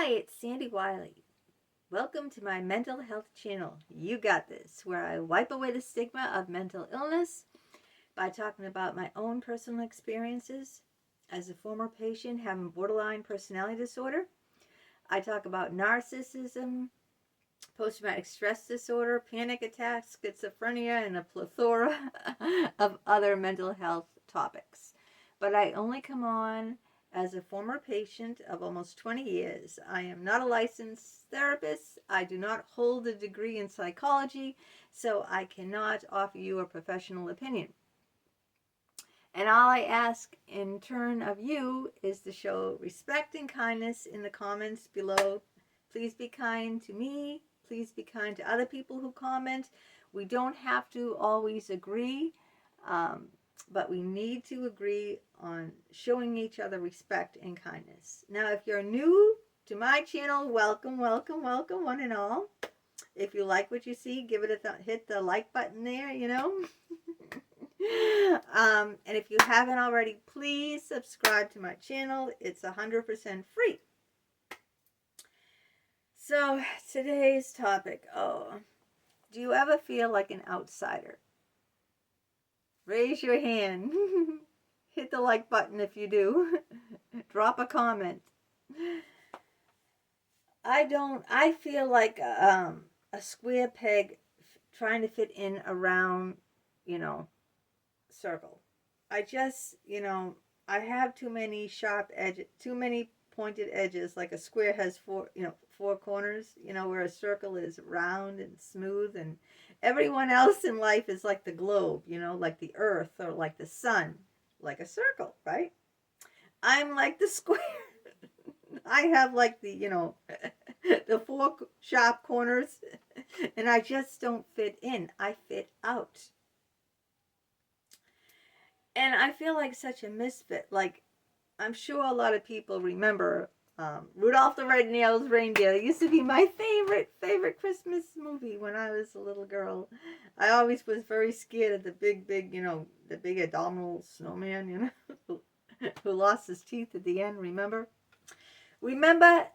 Hi, it's Sandy Wyllie. Welcome to my mental health channel. You got this, where I wipe away the stigma of mental illness by talking about my own personal experiences. As a former patient having borderline personality disorder, I talk about narcissism, post-traumatic stress disorder, panic attacks, schizophrenia, and a plethora of other mental health topics. But I only come on as a former patient of almost 20 years. I am not a licensed therapist. I do not hold a degree in psychology, so I cannot offer you a professional opinion. And all I ask in turn of you is to show respect and kindness in the comments below. Please be kind to me. Please be kind to other people who comment. We don't have to always agree, but we need to agree on showing each other respect and kindness. Now, if you're new to my channel, welcome, welcome, welcome, one and all. If you like what you see, give it a hit the like button there, and if you haven't already, please subscribe to my channel. It's 100% free. So today's topic, do you ever feel like an outsider? Raise your hand. Hit the like button if you do. Drop a comment. I feel like a square peg trying to fit in around, circle. I just, I have too many sharp edges, too many pointed edges, like a square has four corners, where a circle is round and smooth, and everyone else in life is like the globe, like the earth, or like the sun, like a circle, right? I'm like the square. I have like the, the four sharp corners, and I just don't fit in. I fit out. And I feel like such a misfit. Like, I'm sure a lot of people remember Rudolph the Red-Nosed Reindeer. It used to be my favorite Christmas movie when I was a little girl. I always was very scared of the big, the big abdominal snowman, who lost his teeth at the end, remember? Remember,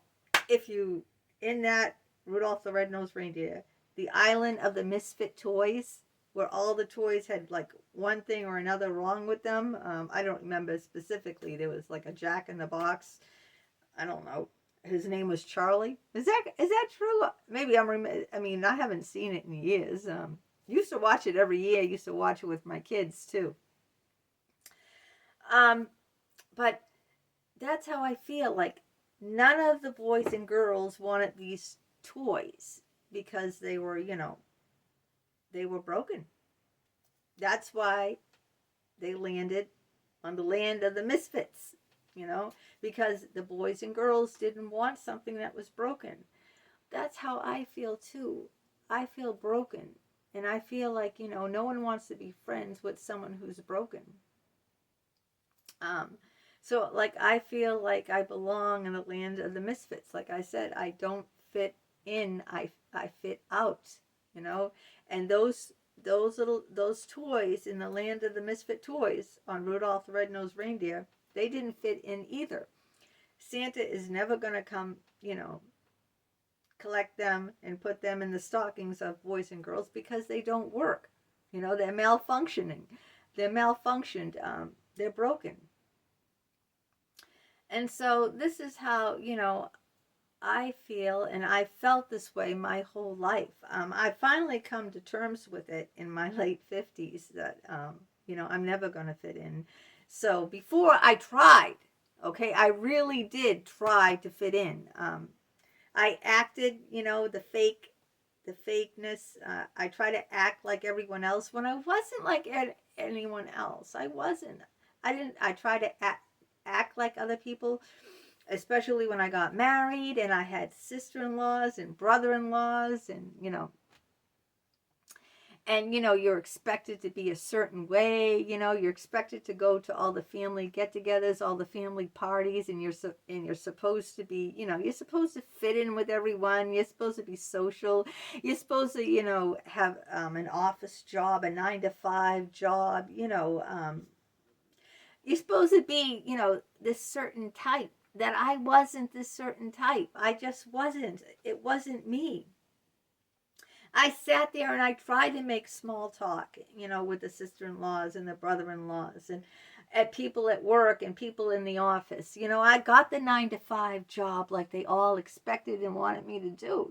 if you, in that Rudolph the Red-Nosed Reindeer, the island of the misfit toys, where all the toys had like one thing or another wrong with them. I don't remember specifically. There was like a Jack in the Box. I don't know. His name was Charlie. Is that true? Maybe I haven't seen it in years. Used to watch it every year. Used to watch it with my kids too. But that's how I feel. Like, none of the boys and girls wanted these toys because they were, they were broken. That's why they landed on the land of the misfits, because the boys and girls didn't want something that was broken. That's how I feel too. I feel broken. And I feel like, no one wants to be friends with someone who's broken. So, like, I feel like I belong in the land of the misfits. Like I said, I don't fit in. I fit out, And those toys in the land of the misfit toys on Rudolph the Red-Nosed Reindeer, they didn't fit in either. Santa is never going to come, collect them and put them in the stockings of boys and girls because they don't work. They're malfunctioning. They're malfunctioned. They're broken. And so this is how, I feel, and I felt this way my whole life. I finally come to terms with it in my late 50s that, I'm never going to fit in. So before I tried, I really did try to fit in. I acted, the fakeness. I try to act like everyone else when I wasn't like anyone else. I wasn't. I try to act like other people, especially when I got married and I had sister-in-laws and brother-in-laws, and you're expected to be a certain way, you're expected to go to all the family get-togethers, all the family parties, and you're supposed to be, you're supposed to fit in with everyone. You're supposed to be social. You're supposed to, have an office job, a 9-to-5 job, you're supposed to be, this certain type. that I wasn't this certain type. I just wasn't. It wasn't me. I sat there and I tried to make small talk, with the sister-in-laws and the brother-in-laws and at people at work and people in the office. I got the 9 to 5 job like they all expected and wanted me to do,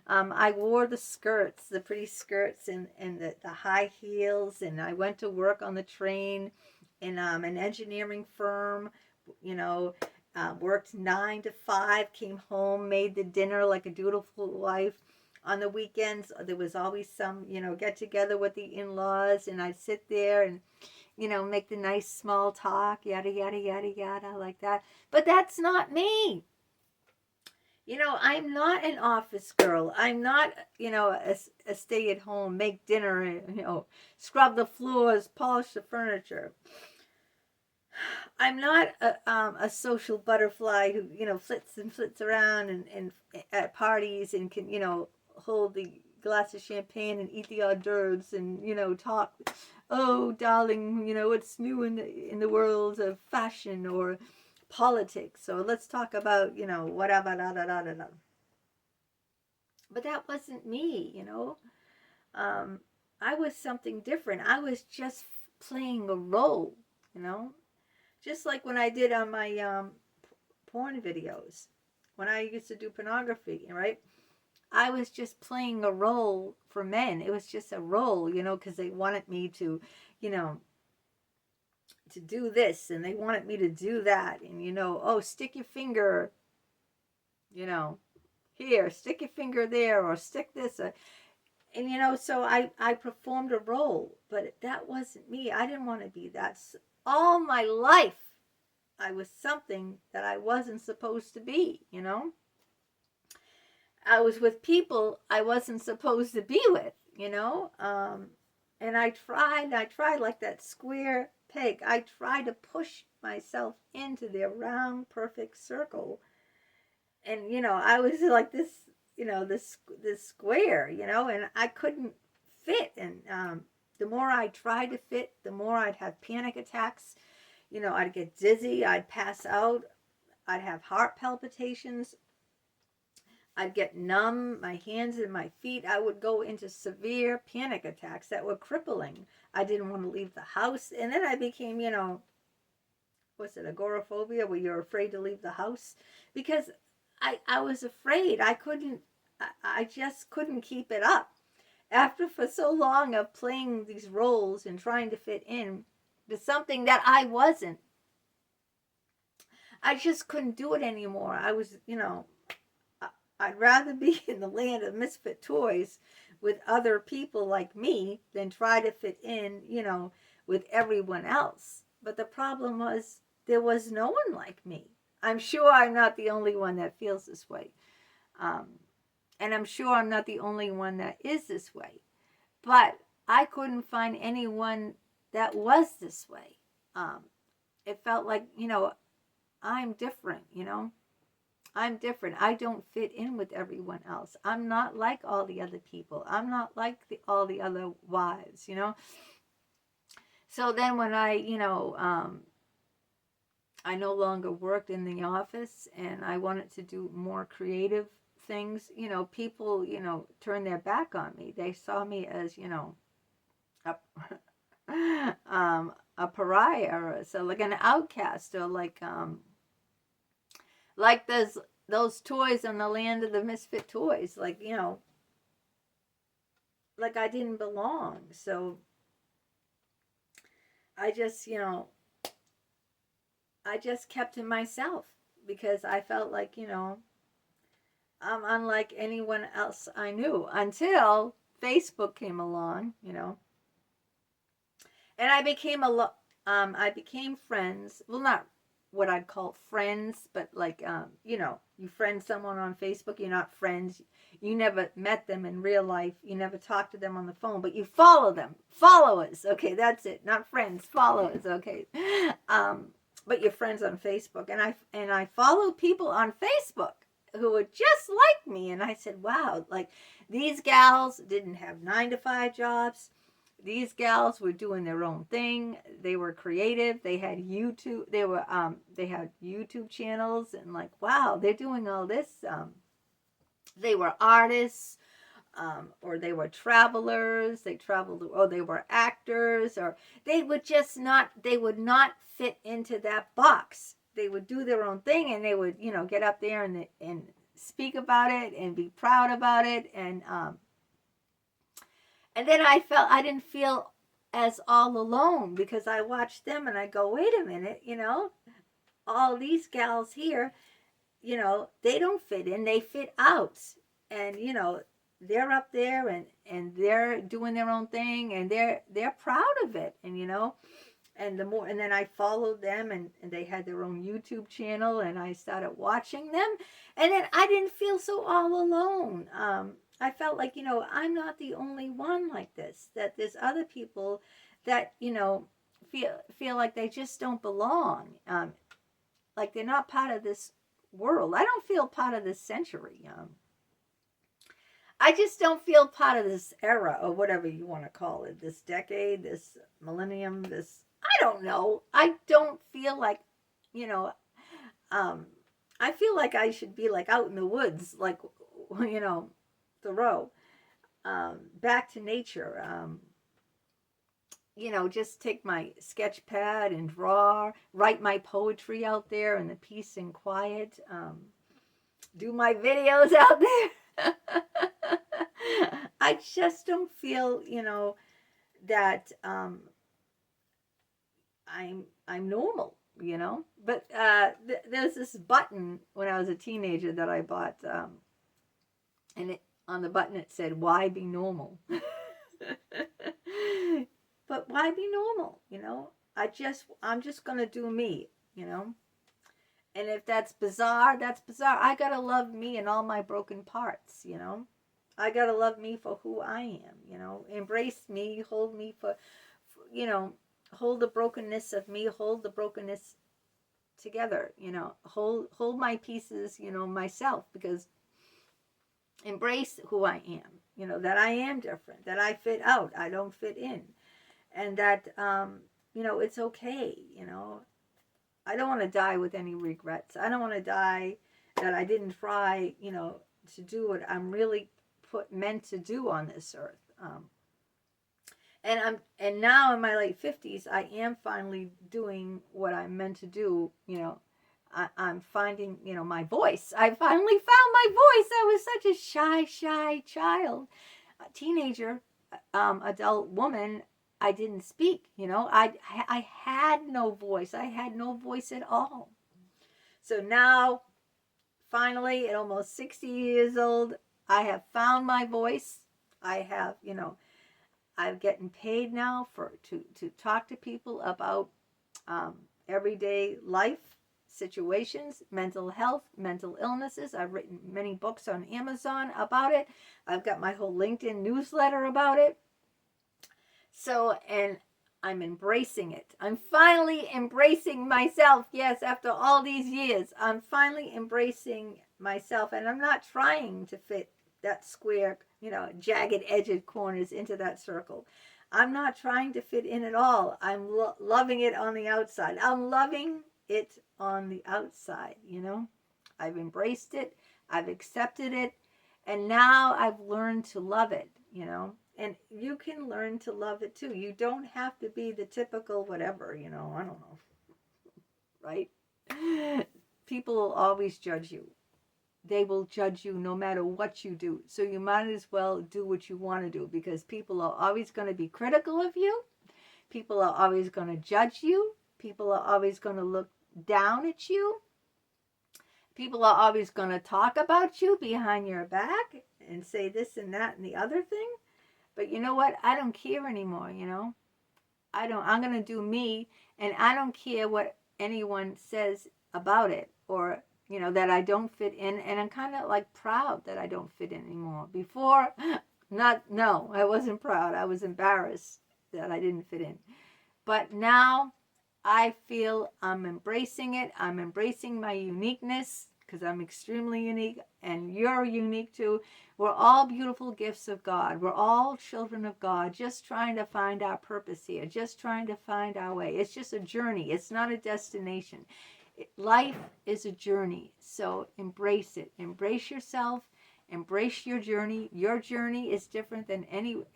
I wore the skirts, the pretty skirts and the high heels, and I went to work on the train in an engineering firm, worked 9 to 5, came home, made the dinner like a dutiful wife. On the weekends, there was always some, get together with the in-laws, and I'd sit there and, make the nice small talk, yada, yada, yada, yada, like that. But that's not me. I'm not an office girl. I'm not, a stay-at-home, make dinner, scrub the floors, polish the furniture. I'm not a social butterfly who, flits and flits around and at parties and can, hold the glass of champagne and eat the hors d'oeuvres and, talk, oh, darling, what's new in the world of fashion or politics. So let's talk about, whatever, da, da, da, da, da. But that wasn't me, I was something different. I was just playing a role, just like when I did on my porn videos, when I used to do pornography, right? I was just playing a role for men. It was just a role, because they wanted me to, to do this, and they wanted me to do that, and, oh, stick your finger, here, stick your finger there, or stick this, and, so I performed a role, but that wasn't me. I didn't want to be that. All my life, I was something that I wasn't supposed to be, I was with people I wasn't supposed to be with, and I tried like that square peg. I tried to push myself into their round, perfect circle. And, I was like this, this square, and I couldn't fit. And the more I tried to fit, the more I'd have panic attacks. I'd get dizzy, I'd pass out, I'd have heart palpitations, I'd get numb, my hands and my feet. I would go into severe panic attacks that were crippling. I didn't want to leave the house. And then I became, what's it, agoraphobia, where you're afraid to leave the house? Because I was afraid. I just couldn't keep it up. After for so long of playing these roles and trying to fit in to something that I wasn't, I just couldn't do it anymore. I was, I'd rather be in the land of misfit toys with other people like me than try to fit in, with everyone else. But the problem was there was no one like me. I'm sure I'm not the only one that feels this way. And I'm sure I'm not the only one that is this way. But I couldn't find anyone that was this way. It felt like, I'm different, I'm different. I don't fit in with everyone else. I'm not like all the other people. I'm not like all the other wives, So then when I no longer worked in the office and I wanted to do more creative things, people, turned their back on me. They saw me as, a pariah, or so like an outcast, or like those toys on the land of the misfit toys, like, like I didn't belong. So I just, I just kept to myself because I felt like, I'm unlike anyone else I knew until Facebook came along, and I became I became friends. Well, not what I'd call friends, but like, you friend someone on Facebook, you're not friends. You never met them in real life. You never talked to them on the phone, but you follow them. Followers. Okay, that's it. Not friends, followers. Okay. But you're friends on Facebook. And I followed people on Facebook who were just like me. And I said, wow, like these gals didn't have 9 to 5 jobs. These gals were doing their own thing. They were creative. They had YouTube. They had YouTube channels, and like, wow, they're doing all this. They were artists, or they were travelers. They traveled, or they were actors, or they would just not. They would not fit into that box. They would do their own thing, and they would, get up there and speak about it and be proud about it, and then I didn't feel as all alone, because I watched them and I go, wait a minute, all these gals here, they don't fit in, they fit out. And, they're up there and they're doing their own thing, and they're proud of it. And, and then I followed them, and they had their own YouTube channel, and I started watching them, and then I didn't feel so all alone. I felt like, I'm not the only one like this, that there's other people that, feel like they just don't belong. Like they're not part of this world. I don't feel part of this century. I just don't feel part of this era, or whatever you want to call it, this decade, this millennium, I don't know. I don't feel like, I feel like I should be like out in the woods, like, Thoreau, back to nature, just take my sketch pad and write my poetry out there in the peace and quiet, do my videos out there. I just don't feel, that I'm normal, but there's this button when I was a teenager that I bought, and on the button it said, why be normal? But why be normal? I'm just gonna do me, and if that's bizarre, that's bizarre. I gotta love me and all my broken parts, I gotta love me for who I am, embrace me, hold me for hold the brokenness of me, hold the brokenness together, hold my pieces, myself, because embrace who I am, that I am different, that I fit out, I don't fit in, and that, it's okay, I don't want to die with any regrets. I don't want to die that I didn't try, to do what I'm really meant to do on this earth. And now in my late 50s, I am finally doing what I'm meant to do. I'm finding, my voice. I finally found my voice. I was such a shy child, a teenager, adult woman. I didn't speak, I had no voice. I had no voice at all. So now, finally, at almost 60 years old, I have found my voice. I have, I'm getting paid now to talk to people about everyday life situations, mental health, mental illnesses. I've written many books on Amazon about it. I've got my whole LinkedIn newsletter about it. So, and I'm embracing it. I'm finally embracing myself. Yes, after all these years, I'm finally embracing myself, and I'm not trying to fit that square, jagged edged corners into that circle. I'm not trying to fit in at all. I'm loving it on the outside. I'm loving it on the outside, I've embraced it. I've accepted it. And now I've learned to love it, And you can learn to love it too. You don't have to be the typical whatever, I don't know. Right? People will always judge you. They will judge you no matter what you do. So you might as well do what you want to do, because people are always going to be critical of you. People are always going to judge you. People are always going to look down at you. People are always going to talk about you behind your back and say this and that and the other thing. But you know what? I don't care anymore, I'm going to do me, and I don't care what anyone says about it, or, that I don't fit in. And I'm kind of like proud that I don't fit in anymore. Before, I wasn't proud. I was embarrassed that I didn't fit in. But now I feel I'm embracing it. I'm embracing my uniqueness. because I'm extremely unique and you're unique too. We're all beautiful gifts of God. We're all children of God, just trying to find our purpose here, just trying to find our way. It's just a journey. It's not a destination. Life is a journey, so embrace it. Embrace yourself. Embrace your journey. Your journey is different than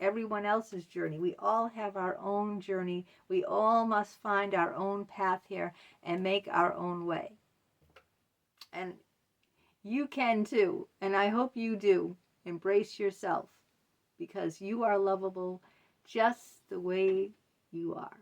everyone else's journey. We all have our own journey. We all must find our own path here and make our own way. And you can too, and I hope you do. Embrace yourself, because you are lovable just the way you are.